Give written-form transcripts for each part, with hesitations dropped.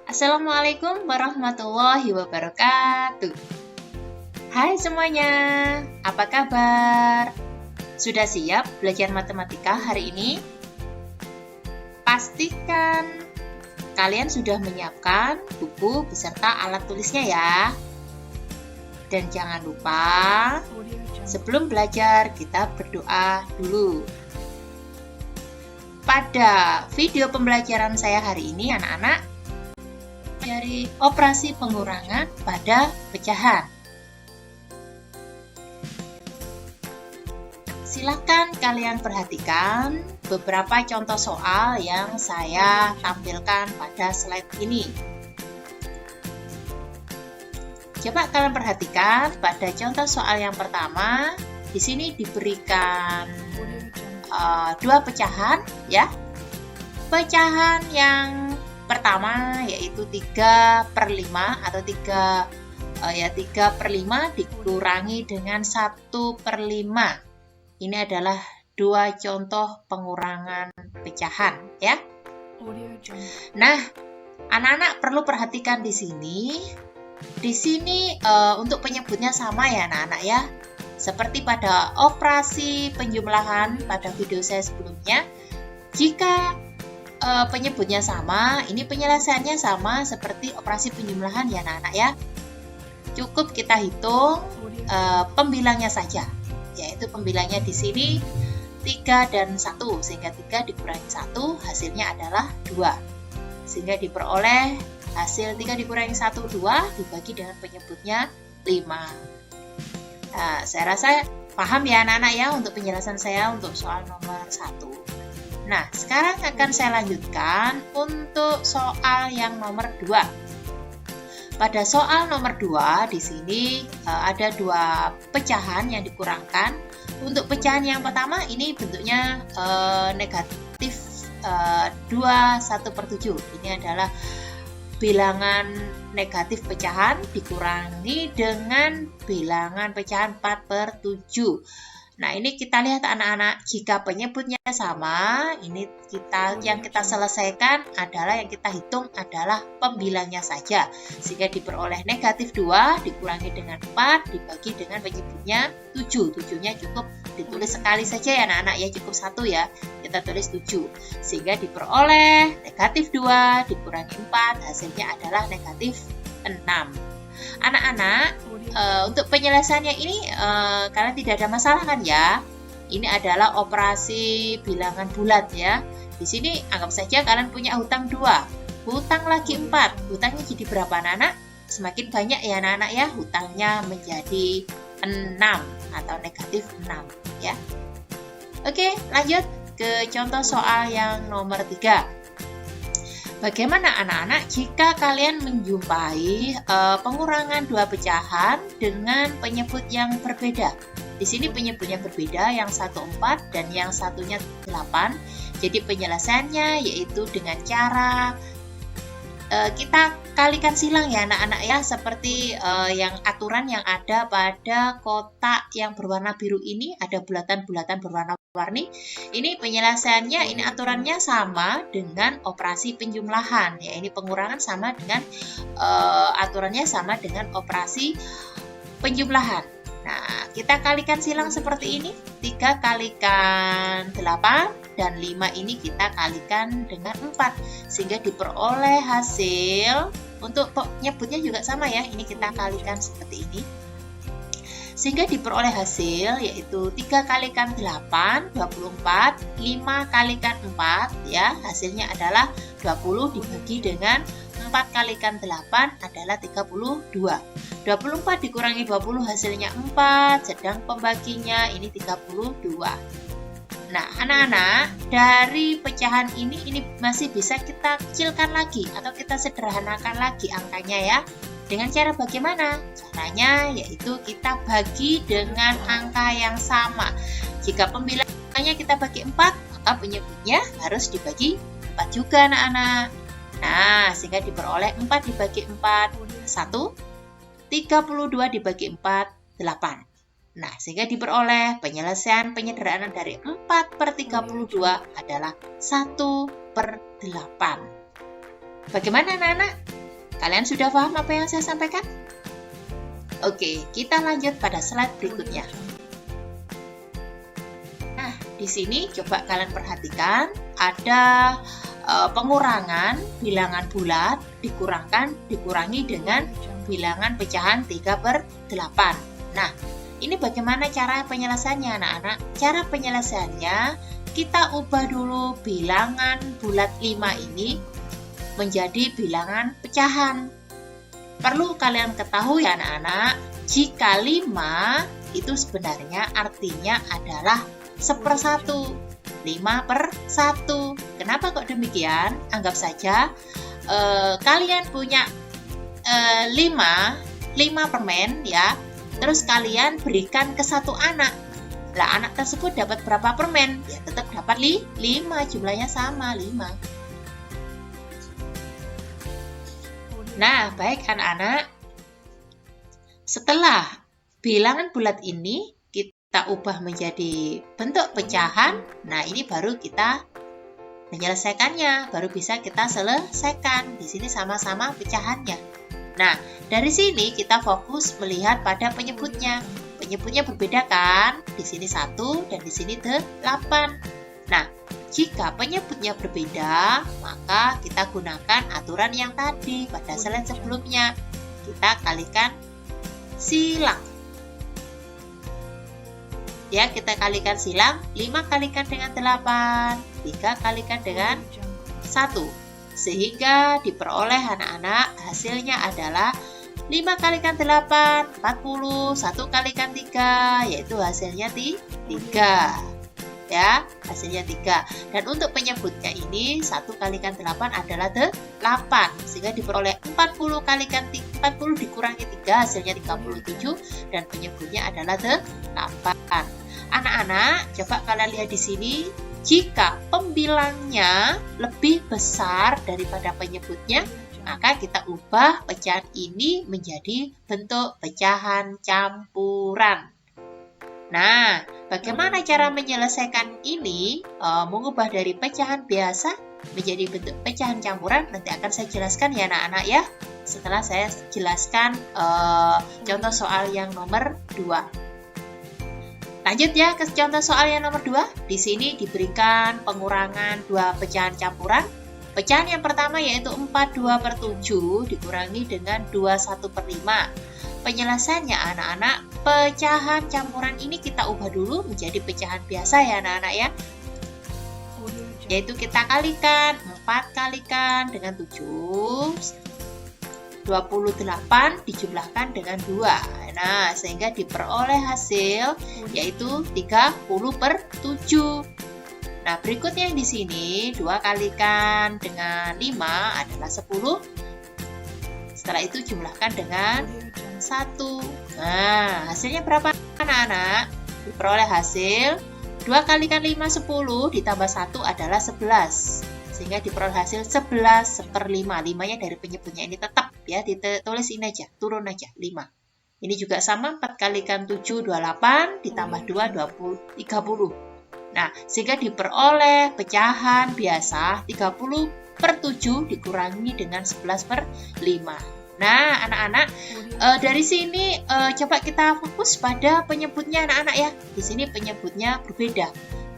Assalamualaikum warahmatullahi wabarakatuh. Hai semuanya, apa kabar? Sudah siap belajar matematika hari ini? Pastikan kalian sudah menyiapkan buku beserta alat tulisnya ya. Dan jangan lupa, sebelum belajar kita berdoa dulu. Pada video pembelajaran saya hari ini, anak-anak dari operasi pengurangan pada pecahan. Silakan kalian perhatikan beberapa contoh soal yang saya tampilkan pada slide ini. Coba kalian perhatikan pada contoh soal yang pertama. Di sini diberikan dua pecahan ya. Pecahan yang pertama yaitu 3/5 atau 3/5 dikurangi dengan 1/5. Ini adalah dua contoh pengurangan pecahan ya. Nah, anak-anak perlu perhatikan di sini. Di sini untuk penyebutnya sama ya anak-anak ya. Seperti pada operasi penjumlahan pada video saya sebelumnya, jika penyebutnya sama, ini penyelesaiannya sama seperti operasi penjumlahan ya anak-anak ya. Cukup kita hitung pembilangnya saja, yaitu pembilangnya di sini 3 dan 1, sehingga 3 dikurangi 1 hasilnya adalah 2. Sehingga diperoleh hasil 3 dikurangi 1, 2 dibagi dengan penyebutnya 5. Nah, saya rasa paham ya anak-anak ya untuk penjelasan saya untuk soal nomor 1. Nah, sekarang akan saya lanjutkan untuk soal yang nomor 2. Pada soal nomor 2 di sini ada dua pecahan yang dikurangkan. Untuk pecahan yang pertama ini bentuknya negatif 2 1/7. Ini adalah bilangan negatif pecahan dikurangi dengan bilangan pecahan 4/7. Nah, ini kita lihat anak-anak, jika penyebutnya sama, ini yang kita selesaikan adalah yang kita hitung adalah pembilangnya saja. Sehingga diperoleh negatif 2 dikurangi dengan 4 dibagi dengan penyebutnya 7. 7-nya cukup ditulis sekali saja ya anak-anak ya, cukup 1 ya. Kita tulis 7. Sehingga diperoleh negatif 2 dikurangi 4 hasilnya adalah negatif 6. Anak-anak, untuk penyelesaiannya ini kalian tidak ada masalah kan ya? Ini adalah operasi bilangan bulat ya. Di sini anggap saja kalian punya hutang 2, hutang lagi 4. Hutangnya jadi berapa anak-anak? Semakin banyak ya anak-anak ya, hutangnya menjadi 6 atau negatif 6 ya. Oke, lanjut ke contoh soal yang nomor 3. Bagaimana anak-anak jika kalian menjumpai pengurangan dua pecahan dengan penyebut yang berbeda? Di sini penyebutnya berbeda, yang satu 4 dan yang satunya 8. Jadi penyelesaiannya yaitu dengan cara kita kalikan silang ya anak-anak ya, seperti yang aturan yang ada pada kotak yang berwarna biru ini, ada bulatan-bulatan berwarna-warni. Ini penyelesaiannya, ini aturannya sama dengan operasi penjumlahan ya. Ini pengurangan sama dengan aturannya sama dengan operasi penjumlahan. Nah, kita kalikan silang seperti ini. 3 kalikan 8 dan 5 ini kita kalikan dengan 4. Sehingga diperoleh hasil, untuk penyebutnya juga sama ya. Ini kita kalikan seperti ini. Sehingga diperoleh hasil yaitu 3 kalikan 8, 24. 5 kalikan 4 ya. Hasilnya adalah 20 dibagi dengan 4 kalikan 8 adalah 32. 24 dikurangi 20 hasilnya 4, sedang pembaginya ini 32. Nah, anak-anak, dari pecahan ini masih bisa kita kecilkan lagi atau kita sederhanakan lagi angkanya ya. Dengan cara bagaimana? Caranya yaitu kita bagi dengan angka yang sama. Jika pembilangannya kita bagi 4, maka penyebutnya harus dibagi 4 juga anak-anak. Nah, sehingga diperoleh 4 dibagi 4, 1, 32 dibagi 4, 8. Nah, sehingga diperoleh penyelesaian penyederhanaan dari 4/32 adalah 1/8. Bagaimana anak-anak? Kalian sudah paham apa yang saya sampaikan? Oke, kita lanjut pada slide berikutnya. Nah, di sini coba kalian perhatikan ada pengurangan bilangan bulat dikurangi dengan bilangan pecahan 3/8. Nah, ini bagaimana cara penyelesaiannya anak-anak? Cara penyelesaiannya kita ubah dulu bilangan bulat 5 ini menjadi bilangan pecahan. Perlu kalian ketahui anak-anak, jika 5 itu sebenarnya artinya adalah 1/1. 5/1. Kenapa kok demikian? Anggap saja kalian punya 5 permen ya. Terus kalian berikan ke satu anak. Lah anak tersebut dapat berapa permen? Ya tetap dapat 5, jumlahnya sama 5. Nah, baik anak-anak. Setelah bilangan bulat ini kita ubah menjadi bentuk pecahan, nah ini baru kita menyelesaikannya, baru bisa kita selesaikan. Di sini sama-sama pecahannya. Nah, dari sini kita fokus melihat pada penyebutnya. Penyebutnya berbeda kan? Di sini 1 dan di sini 8. Nah, jika penyebutnya berbeda, maka kita gunakan aturan yang tadi pada slide sebelumnya. Kita kalikan silang. Ya, kita kalikan silang. 5 kalikan dengan 8, 3 kalikan dengan 1. Sehingga diperoleh anak-anak hasilnya adalah 5 kalikan 8, 40, 1 kalikan 3, yaitu hasilnya 3. Ya, hasilnya 3. Dan untuk penyebutnya ini 1 kalikan 8 adalah 8. Sehingga diperoleh 40 dikurangi 3 hasilnya 37 dan penyebutnya adalah 8. Anak-anak, coba kalian lihat di sini, jika pembilangnya lebih besar daripada penyebutnya, maka kita ubah pecahan ini menjadi bentuk pecahan campuran. Nah, bagaimana cara menyelesaikan ini? Mengubah dari pecahan biasa menjadi bentuk pecahan campuran, nanti akan saya jelaskan ya anak-anak ya. Setelah saya jelaskan contoh soal yang nomor 2. Lanjut ya ke contoh soal yang nomor 2. Di sini diberikan pengurangan 2 pecahan campuran. Pecahan yang pertama yaitu 42/7 dikurangi dengan 21/5. Penyelesaiannya anak-anak, pecahan campuran ini kita ubah dulu menjadi pecahan biasa ya anak-anak ya. Yaitu kita kalikan, 4 kalikan dengan 7, 28 dijumlahkan dengan 2. Nah, sehingga diperoleh hasil yaitu 30/7. Nah, berikutnya di sini 2 kalikan dengan 5 adalah 10. Setelah itu jumlahkan dengan 1. Nah, hasilnya berapa anak-anak? Diperoleh hasil 2 kalikan 5 10 ditambah 1 adalah 11. Sehingga diperoleh hasil 11/5. 5-nya dari penyebutnya ini tetap ya, ditulis ini aja, turun aja 5. Ini juga sama, 4 kalikan 7 28 ditambah 2 30. Nah, sehingga diperoleh pecahan biasa 30/7 dikurangi dengan 11/5. Nah, anak-anak, dari sini coba kita fokus pada penyebutnya anak-anak ya. Di sini penyebutnya berbeda.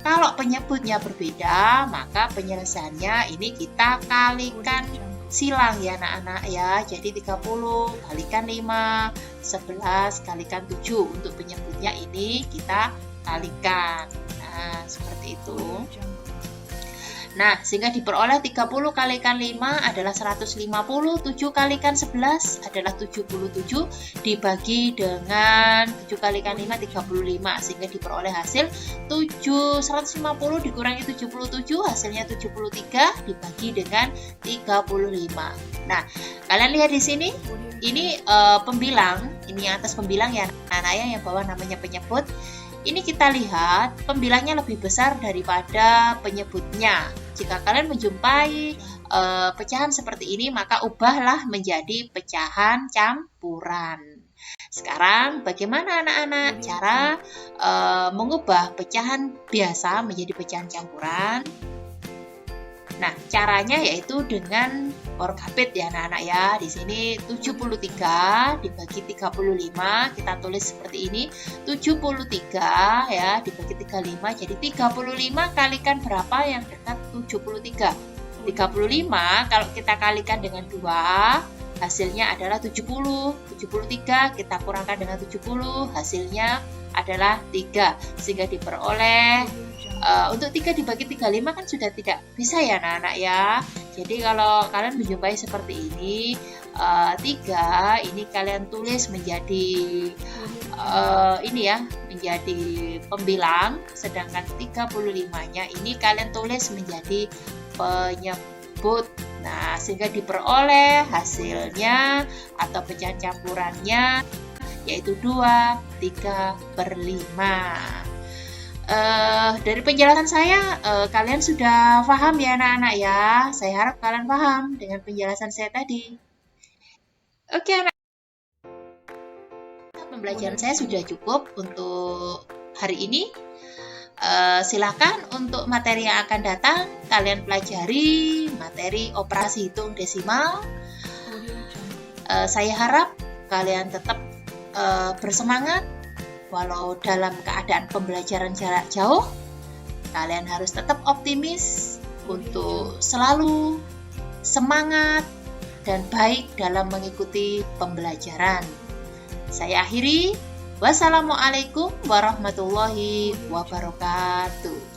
Kalau penyebutnya berbeda, maka penyelesaiannya ini kita kalikan silang ya anak-anak ya. Jadi 30 kalikan 5, 11 kalikan 7. Untuk penyebutnya ini kita kalikan. Nah, seperti itu. Nah, sehingga diperoleh 30 kalikan 5 adalah 150, 7 kalikan 11 adalah 77, dibagi dengan 7 kalikan 5, 35, sehingga diperoleh hasil 150 dikurangi 77, hasilnya 73, dibagi dengan 35. Nah, kalian lihat di sini, ini pembilang, ini yang atas pembilang ya anak-anak ya, yang bawah namanya penyebut. Ini kita lihat pembilangnya lebih besar daripada penyebutnya. Jika kalian menjumpai pecahan seperti ini, maka ubahlah menjadi pecahan campuran. Sekarang bagaimana anak-anak cara mengubah pecahan biasa menjadi pecahan campuran? Nah, caranya yaitu dengan orkapit ya anak-anak ya. Di sini 73 dibagi 35, kita tulis seperti ini. 73 ya dibagi 35, jadi 35 kalikan berapa yang dekat 73? 35 kalau kita kalikan dengan 2, hasilnya adalah 70. 73 kita kurangkan dengan 70, hasilnya adalah 3. Sehingga diperoleh untuk 3 dibagi 35 kan sudah tidak bisa ya anak-anak ya. Jadi kalau kalian menjumpai seperti ini, 3 ini kalian tulis menjadi ini ya, menjadi pembilang, sedangkan 35-nya ini kalian tulis menjadi penyebut. Nah, sehingga diperoleh hasilnya atau pecahan campurannya yaitu 2, 3/5. Dari penjelasan saya, kalian sudah paham ya anak-anak ya. Saya harap kalian paham dengan penjelasan saya tadi. Oke anak, pembelajaran saya sudah cukup untuk hari ini. Silakan untuk materi yang akan datang, kalian pelajari materi operasi hitung desimal. Saya harap kalian tetap bersemangat. Walau dalam keadaan pembelajaran jarak jauh, kalian harus tetap optimis untuk selalu semangat dan baik dalam mengikuti pembelajaran. Saya akhiri. Wassalamualaikum warahmatullahi wabarakatuh.